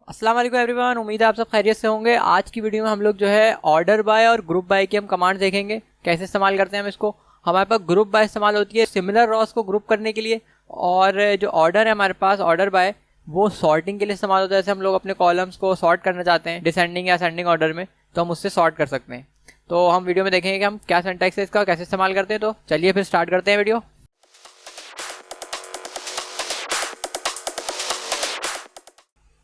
अस्सलाम वालेकुम एवरीवन, उम्मीद है आप सब खैरियत से होंगे। आज की वीडियो में हम लोग जो है ऑर्डर बाय और ग्रुप बाय की हम कमांड देखेंगे, कैसे इस्तेमाल करते हैं हम इसको। हमारे पास ग्रुप बाय इस्तेमाल होती है सिमिलर रॉस को ग्रुप करने के लिए, और जो ऑर्डर है हमारे पास ऑर्डर बाय वो सॉर्टिंग के लिए इस्तेमाल होता है। जैसे हम लोग अपने कॉलम्स को सॉर्ट करना चाहते हैं डिसेंडिंग या असेंडिंग ऑर्डर में, तो हम उससे सॉर्ट कर सकते हैं। तो हम वीडियो में देखेंगे कि हम क्या सिंटैक्स है इसका, कैसे इस्तेमाल करते हैं। तो चलिए फिर स्टार्ट करते हैं वीडियो।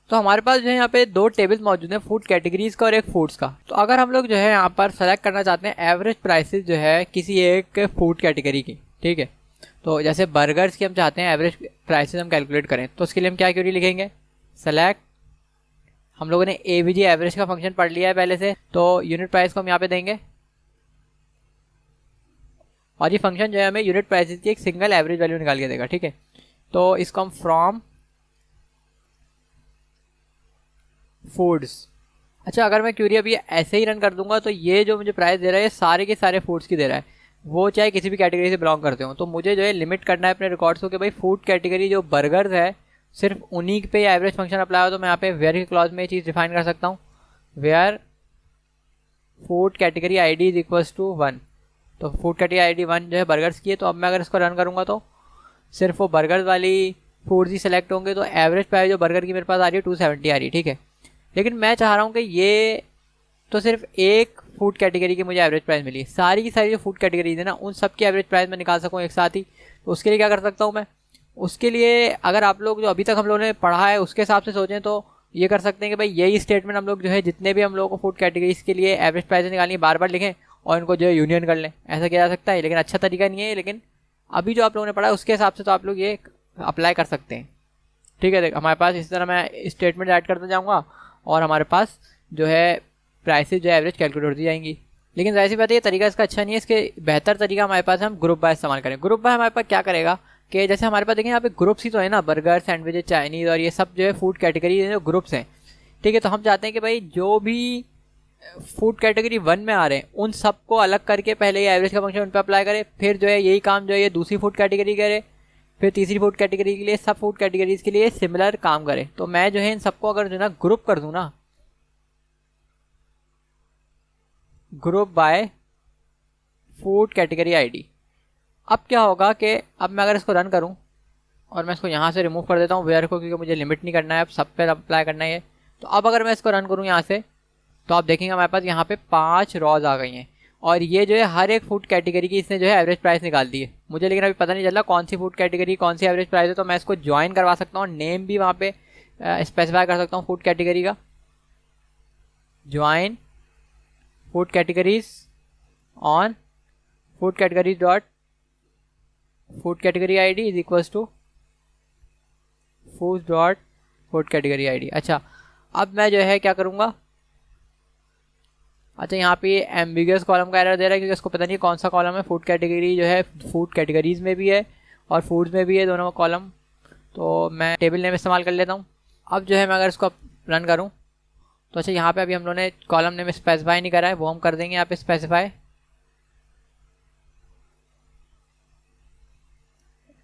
तो हमारे पास जो है यहाँ पे दो टेबल्स मौजूद हैं, फूड कैटेगरीज का और एक फूड्स का। तो अगर हम लोग जो है यहाँ पर सेलेक्ट करना चाहते हैं एवरेज प्राइसेस जो है किसी एक फूड कैटेगरी की, ठीक है। तो जैसे बर्गर्स की हम चाहते हैं एवरेज प्राइसेस हम कैलकुलेट करें, तो उसके लिए हम क्या क्वेरी लिखेंगे, सेलेक्ट। हम लोगों ने एवीजी एवरेज का फंक्शन पढ़ लिया है पहले से, तो यूनिट प्राइस को हम यहाँ पे देंगे, और ये फंक्शन जो है हमें यूनिट प्राइसेस की एक सिंगल एवरेज वैल्यू निकाल के देगा, ठीक है। तो इसको हम फ्रॉम फूड्स। अच्छा, अगर मैं क्वेरी अभी ऐसे ही रन कर दूंगा तो ये जो मुझे प्राइस दे रहा है ये सारे के सारे फूड्स की दे रहा है, वो चाहे किसी भी कैटेगरी से बिलोंग करते हो। तो मुझे जो है लिमिट करना है अपने रिकॉर्ड्स को कि भाई फूड कैटेगरी जो बर्गर्स है सिर्फ उन्हीं पे एवरेज फंक्शन अप्लाई हो। तो मैं यहाँ पे वेयर की क्लॉज में ये चीज़ डिफाइन कर सकता हूँ, where food category I D is equals to 1। तो फूड कैटेगरी आई डी 1 जो है बर्गर्स की है। तो अब मैं अगर इसको रन करूँगा तो सिर्फ वो बर्गर्स वाली फूड्स ही सेलेक्ट होंगे। तो एवरेज प्राइस जो बर्गर की मेरे पास आ रही है 270 आ रही है, ठीक है। लेकिन मैं चाह रहा हूँ कि ये तो सिर्फ एक फूड कैटेगरी की मुझे एवरेज प्राइस मिली, सारी की सारी जो फूड कैटेगरीज है ना उन सब की एवरेज प्राइस मैं निकाल सकूँ एक साथ ही। तो उसके लिए क्या कर सकता हूँ मैं, उसके लिए अगर आप लोग जो अभी तक हम लोगों ने पढ़ा है उसके हिसाब से सोचें तो ये कर सकते हैं कि भाई यही स्टेटमेंट हम लोग जो है जितने भी हम लोगों को फूड कैटेगरीज के लिए एवरेज प्राइस निकालनी है बार बार लिखें और इनको जो है यूनियन कर लें। ऐसा किया जा सकता है, लेकिन अच्छा तरीका नहीं है। लेकिन अभी जो आप लोगों ने पढ़ा है उसके हिसाब से तो आप लोग ये अप्लाई कर सकते हैं, ठीक है। देख हमारे पास इस तरह मैं स्टेटमेंट ऐड करता जाऊँगा और हमारे पास जो है प्राइसेस जो है एवरेज कैलकुलेट होती जाएंगी। लेकिन जाहिर सी बात है ये तरीका इसका अच्छा नहीं है। इसके बेहतर तरीका हमारे पास हम ग्रुप बाय इस्तेमाल करें। ग्रुप बाय हमारे पास क्या करेगा कि जैसे हमारे पास देखें यहाँ पे ग्रुप्स ही तो है ना, बर्गर, सैंडविच, चाइनीज़ और ये सब जो है फूड कैटेगरी जो ग्रुप्स हैं, ठीक है। तो हम चाहते हैं कि भाई जो भी फूड कैटेगरी 1 में आ रहे हैं उन सबको अलग करके पहले ये एवरेज का फंक्शन उन पर अप्लाई करे, फिर जो है यही काम जो है ये दूसरी फूड कैटेगरी करे, फिर तीसरी फूड कैटेगरी के लिए, सब फूड कैटेगरीज के लिए सिमिलर काम करे। तो मैं जो है इन सबको अगर जो है ना ग्रुप कर दूँ ना, group by food category ID, अब क्या होगा कि अब मैं अगर इसको रन करूं और मैं इसको यहाँ से रिमूव कर देता हूँ वेयर को, क्योंकि मुझे लिमिट नहीं करना है, अब सब पे अप्लाई करना है। तो अब अगर मैं इसको रन करूँ यहाँ से तो आप देखेंगे हमारे पास यहाँ पे 5 रॉज आ गई हैं, और ये जो है हर एक फूड कैटेगरी की इसने जो है एवरेज प्राइस निकाल दी है मुझे। लेकिन अभी पता नहीं चल रहा कौन सी फूड कैटेगरी कौन सी एवरेज प्राइस है। तो मैं इसको ज्वाइन करवा सकता हूँ, नेम भी वहाँ पे स्पेसिफाई कर सकता हूँ फूड कैटेगरी का, join food categories on food categories dot food category I D is equals to food dot food category I D. अच्छा, अब मैं जो है क्या करूँगा, अच्छा यहाँ पे एम्बिगुअस कॉलम का एरर दे रहा है क्योंकि इसको पता नहीं कौन सा कॉलम है। फूड कैटेगरी जो है फूड कैटेगरीज में भी है और फूड्स में भी है, दोनों कॉलम। तो मैं टेबल नेम इस्तेमाल कर लेता हूँ। अब जो है मैं अगर इसको रन करूँ तो अच्छा यहाँ पे अभी हम लोगों ने कॉलम नेम स्पेसिफाई नहीं करा है, वो हम कर देंगे यहाँ पे specify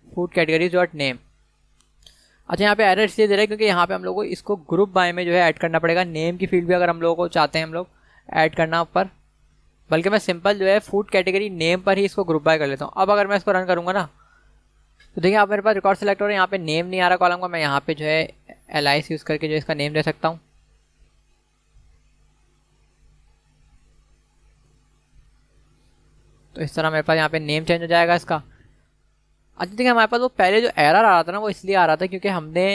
food categories dot name. अच्छा यहाँ पे एरर इसलिए दे रहा है क्योंकि यहाँ पे हम लोग को इसको ग्रुप बाय में जो है ऐड करना पड़ेगा। नेम की फील्ड भी अगर हम लोगों को चाहते हैं हम लोग ऐड करना ऊपर, बल्कि मैं सिंपल जो है फूड कैटेगरी नेम पर ही इसको ग्रुप बाय कर लेता हूँ। अब अगर मैं इसको रन करूँगा ना तो देखिए आप मेरे पास रिकॉर्ड सेलेक्ट हो रहा है, यहाँ पे नेम नहीं आ रहा कॉलम का। मैं यहाँ पे जो है एलाइस यूज़ करके जो इसका नेम दे सकता हूँ। तो इस तरह मेरे पास यहाँ पे नेम चेंज हो जाएगा इसका। अच्छा देखिए हमारे पास वो पहले जो एरर आ रहा था ना वो इसलिए आ रहा था क्योंकि हमने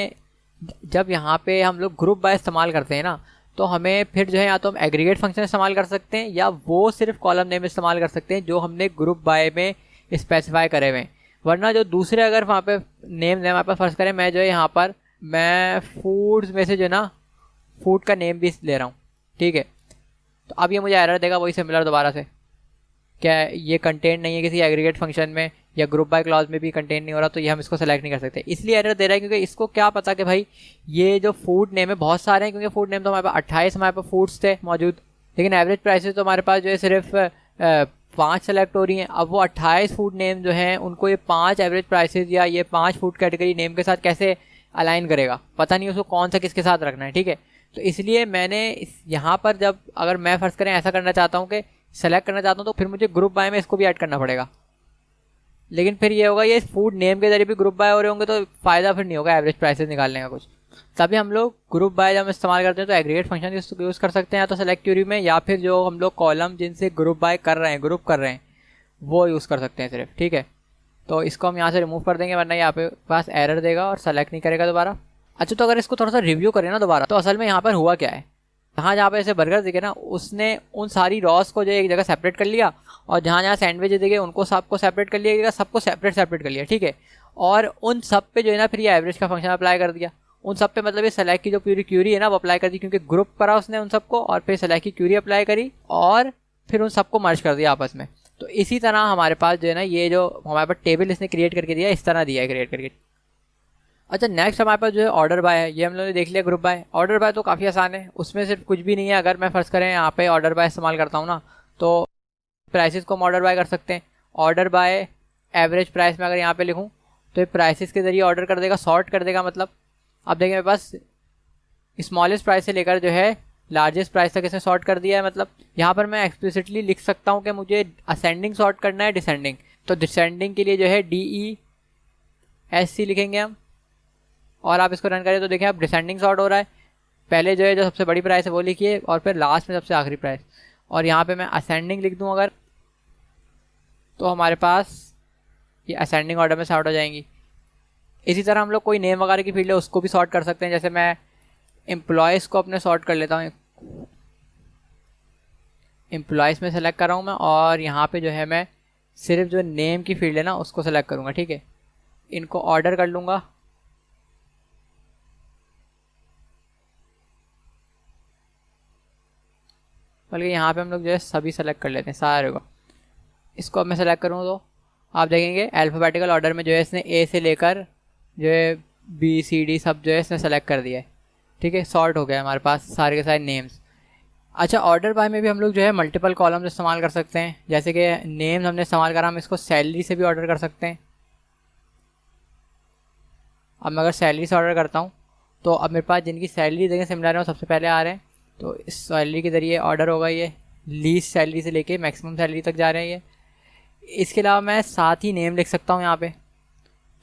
जब यहाँ पे हम लोग ग्रुप बाय इस्तेमाल करते हैं ना तो हमें फिर जो है या तो हम एग्रीगेट फंक्शन इस्तेमाल कर सकते हैं या वो सिर्फ कॉलम नेम इस्तेमाल कर सकते हैं जो हमने ग्रुप बाय में स्पेसिफाई करे हुए हैं। वरना जो दूसरे अगर वहाँ पे नेम हमारे पास फर्ज करें, मैं जो है यहाँ पर मैं फूड्स में से जो ना फूड का नेम भी ले रहा हूँ, ठीक है। तो अब ये मुझे एरर देगा वही सिमिलर दोबारा से, क्या ये कंटेंट नहीं है किसी एग्रीगेट फंक्शन में या ग्रुप बाय क्लॉज में भी कंटेंट नहीं हो रहा, तो ये हम इसको सेलेक्ट नहीं कर सकते। इसलिए एरर दे रहा है क्योंकि इसको क्या पता कि भाई ये जो फूड नेम है बहुत सारे हैं, क्योंकि फूड नेम तो हमारे पास 28 हमारे पास फूड्स थे मौजूद, लेकिन एवरेज प्राइसेस तो हमारे पास जो है सिर्फ 5 सेलेक्ट हो रही हैं। अब वो 28 फूड नेम जो हैं उनको ये 5 एवरेज प्राइसेस या ये 5 फूड कैटेगरी नेम के साथ कैसे अलाइन करेगा, पता नहीं उसको कौन सा किसके साथ रखना है, ठीक है। तो इसलिए मैंने यहाँ पर जब अगर मैं फर्ज करें ऐसा करना चाहता हूँ कि सेलेक्ट करना चाहता हूँ, तो फिर मुझे ग्रुप बाय में इसको भी ऐड करना पड़ेगा। लेकिन फिर ये होगा, ये फूड नेम के जरिए भी ग्रुप बाय हो रहे होंगे, तो फ़ायदा फिर नहीं होगा एवरेज प्राइसेस निकालने का कुछ। तभी हम लोग ग्रुप बाय जब इस्तेमाल करते हैं तो एग्रीगेट फंक्शन यूज़ कर सकते हैं, या तो सेलेक्ट क्यूरी में, या फिर जो हम लोग कॉलम जिनसे ग्रुप बाय कर रहे हैं, ग्रुप कर रहे हैं, वो यूज़ कर सकते हैं सिर्फ। ठीक है, तो इसको हम यहाँ से रिमूव कर देंगे, वरना यहाँ पे पास एरर देगा और सेलेक्ट नहीं करेगा दोबारा। अच्छा, तो अगर इसको थोड़ा सा रिव्यू करें ना दोबारा, तो असल में यहाँ पर हुआ क्या है, जहाँ पे ऐसे बर्गर दिखे ना, उसने उन सारी रॉस को जो एक जगह सेपरेट कर लिया, और जहाँ जहाँ सैंडविच दिखे उनको सबको सेपरेट कर लिया, सबको सेपरेट कर लिया। ठीक है, और उन सब पे जो है ना फिर ये एवरेज का फंक्शन अप्लाई कर दिया। उन सब पे मतलब ये सेलेक्ट की जो पूरी क्यूरी है ना वो अप्लाई कर दी, क्योंकि ग्रुप करा उसने उन सबको, और फिर सेलेक्ट की क्यूरी अप्लाई करी और फिर उन सबको मर्ज कर दिया आपस में। तो इसी तरह हमारे पास जो है ना ये जो हमारे पास टेबल इसने क्रिएट करके दिया, इस तरह दिया है क्रिएट करके। अच्छा, नेक्स्ट हमारे पास जो है ऑर्डर बाय है, ये हम लोगों ने देख लिया ग्रुप बाय। ऑर्डर बाय तो काफ़ी आसान है, उसमें सिर्फ कुछ भी नहीं है। अगर मैं फर्स्ट करें यहाँ पे ऑर्डर बाय इस्तेमाल करता हूँ ना, तो प्राइसेस को हम ऑर्डर बाय कर सकते हैं। ऑर्डर बाय एवरेज प्राइस में अगर यहाँ पे लिखूँ तो ये प्राइसेस के जरिए ऑर्डर कर देगा, सॉर्ट कर देगा। मतलब अब देखिए मेरे पास स्मॉलेस्ट प्राइस से लेकर जो है लार्जेस्ट प्राइस तक इसने सॉर्ट कर दिया है। मतलब यहाँ पर मैं एक्सप्लिसिटली लिख सकता हूँ कि मुझे असेंडिंग सॉर्ट करना है, डिसेंडिंग। तो डिसेंडिंग के लिए जो है DESC लिखेंगे हम, और आप इसको रन करें तो देखिए आप डिसेंडिंग सॉर्ट हो रहा है। पहले जो है जो सबसे बड़ी प्राइस है वो लिखिए, और फिर लास्ट में सबसे आखिरी प्राइस। और यहाँ पे मैं असेंडिंग लिख दूँ अगर, तो हमारे पास ये असेंडिंग ऑर्डर में सॉर्ट हो जाएंगी। इसी तरह हम लोग कोई नेम वगैरह की फील्ड है उसको भी सॉर्ट कर सकते हैं। जैसे मैं एम्प्लॉयज़ को अपने सॉर्ट कर लेता हूँ, एम्प्लॉयज़ में सेलेक्ट कर रहा हूँ मैं, और यहाँ पे जो है मैं सिर्फ जो नेम की फील्ड है ना उसको सेलेक्ट करूँगा। ठीक है, इनको ऑर्डर कर लूँगा, बल्कि यहाँ पे हम लोग जो है सभी सेलेक्ट कर लेते हैं सारे को। इसको अब मैं सेलेक्ट करूँ तो आप देखेंगे अल्फ़ाबेटिकल ऑर्डर में जो है इसने A से लेकर जो है BCD सब जो है इसने सेलेक्ट कर दिया है। ठीक है, सॉर्ट हो गया हमारे पास सारे के सारे नेम्स। अच्छा, ऑर्डर बाय में भी हम लोग जो है मल्टीपल कॉलम्स इस्तेमाल कर सकते हैं। जैसे कि नेम्स हमने इस्तेमाल करा, हम इसको सैलरी से भी ऑर्डर कर सकते हैं। अब मैं अगर सैलरी से ऑर्डर करता हूँ तो अब मेरे पास जिनकी सैलरी देखें सिमिलर है वो सबसे पहले आ रहे हैं। तो इस सैलरी के ज़रिए ऑर्डर होगा, ये लीस्ट सैलरी से लेके मैक्सिमम सैलरी तक जा रहे हैं ये। इसके अलावा मैं साथ ही नेम लिख सकता हूँ यहाँ पे।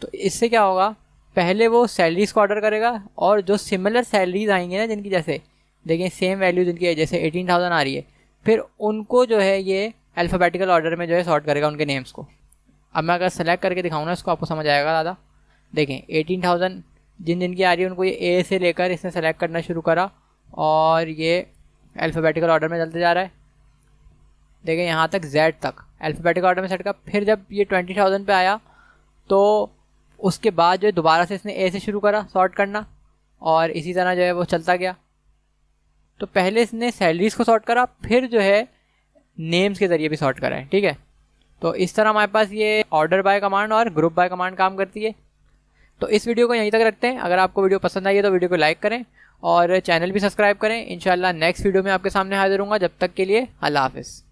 तो इससे क्या होगा, पहले वो सैलरीज़ को ऑर्डर करेगा, और जो सिमिलर सैलरीज आएंगी ना जिनकी जैसे देखें सेम वैल्यू जिनकी है, जैसे 18,000 आ रही है, फिर उनको जो है ये अल्फ़ाबेटिकल ऑर्डर में जो है सॉर्ट करेगा उनके नेम्स को। अब मैं अगर सेलेक्ट करके दिखाऊँ ना इसको, आपको समझ आएगा ज़्यादा। देखें 18,000 जिन जिनकी आ रही है उनको ये A से लेकर इसने सेलेक्ट करना शुरू करा, और ये अल्फ़ाबेटिकल ऑर्डर में चलते जा रहा है। देखें यहाँ तक Z तक अल्फ़ाबेटिकल ऑर्डर में सेट का। फिर जब ये 20,000 पे आया तो उसके बाद जो है दोबारा से इसने A से शुरू करा सॉर्ट करना, और इसी तरह जो है वो चलता गया। तो पहले इसने सैलरीज़ को सॉर्ट करा, फिर जो है नेम्स के ज़रिए भी सॉर्ट करा है। ठीक है, तो इस तरह हमारे पास ये ऑर्डर बाय कमांड और ग्रुप बाय कमांड काम करती है। तो इस वीडियो को यहीं तक रखते हैं। अगर आपको वीडियो पसंद आई है तो वीडियो को लाइक करें और चैनल भी सब्सक्राइब करें। इंशाल्लाह नेक्स्ट वीडियो में आपके सामने हाजिर होऊंगा। जब तक के लिए अल्लाह हाफ़िज़।